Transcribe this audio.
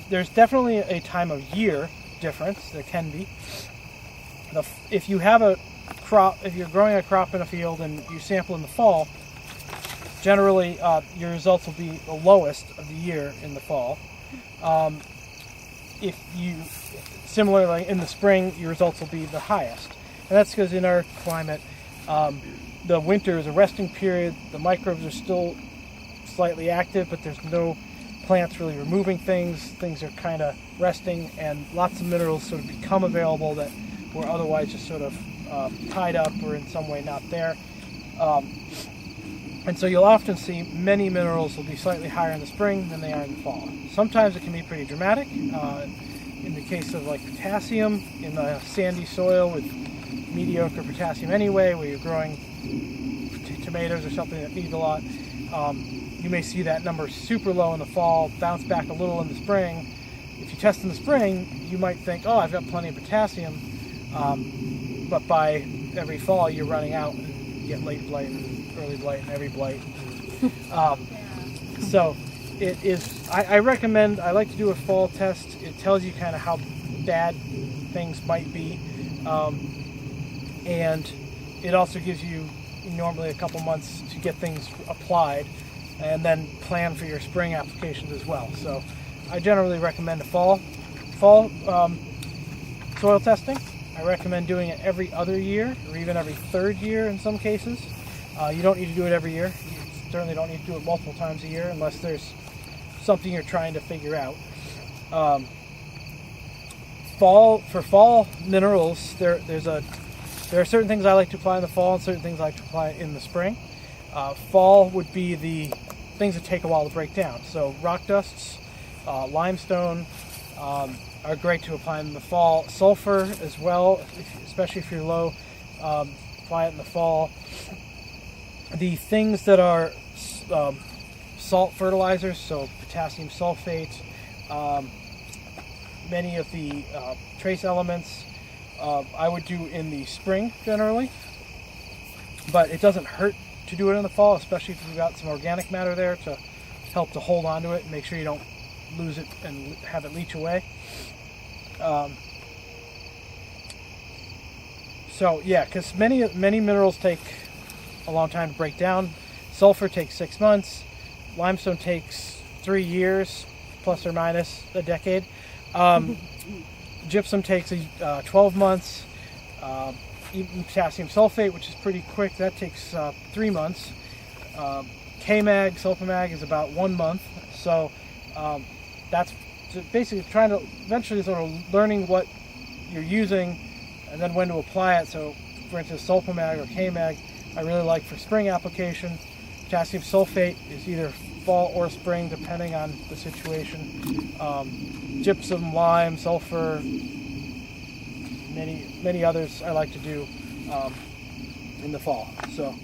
There's definitely a time of year difference. There can be. If you have a crop, if you're growing a crop in a field and you sample in the fall, generally your results will be the lowest of the year in the fall. If you, similarly in the spring, your results will be the highest. And that's because in our climate, the winter is a resting period. The microbes are still slightly active, but there's no plants really removing things. Things are kind of resting, and lots of minerals sort of become available that were otherwise just sort of tied up or in some way not there. And so you'll often see many minerals will be slightly higher in the spring than they are in the fall. Sometimes it can be pretty dramatic. In the case of like potassium in a sandy soil with mediocre potassium anyway, where you're growing tomatoes or something that need a lot, you may see that number super low in the fall, bounce back a little in the spring. If you test in the spring, you might think, oh, I've got plenty of potassium, but by every fall you're running out and you get late blight and early blight and every blight. So it is, I recommend, I like to do a fall test. It tells you kind of how bad things might be, and it also gives you normally a couple months to get things applied and then plan for your spring applications as well. So I generally recommend a fall soil testing. I recommend doing it every other year or even every third year in some cases. You don't need to do it every year. You certainly don't need to do it multiple times a year unless there's something you're trying to figure out. For fall minerals, there are certain things I like to apply in the fall and certain things I like to apply in the spring. Fall would be the things that take a while to break down. So rock dusts, limestone are great to apply in the fall. Sulfur as well, especially if you're low, apply it in the fall. The things that are salt fertilizers, so potassium sulfate, many of the trace elements, I would do in the spring generally, but it doesn't hurt to do it in the fall, especially if you've got some organic matter there to help to hold on to it and make sure you don't lose it and have it leach away. So yeah, because many minerals take a long time to break down. Sulfur takes 6 months. Limestone takes 3 years, plus or minus a decade. Gypsum takes 12 months. Even potassium sulfate, which is pretty quick, that takes 3 months. K-Mag, Sulfamag is about 1 month. So that's basically trying to eventually sort of learning what you're using and then when to apply it. So for instance, Sulfamag or K-Mag, I really like for spring application. Potassium sulfate is either fall or spring, depending on the situation. Gypsum, lime, sulfur, many others I like to do in the fall. So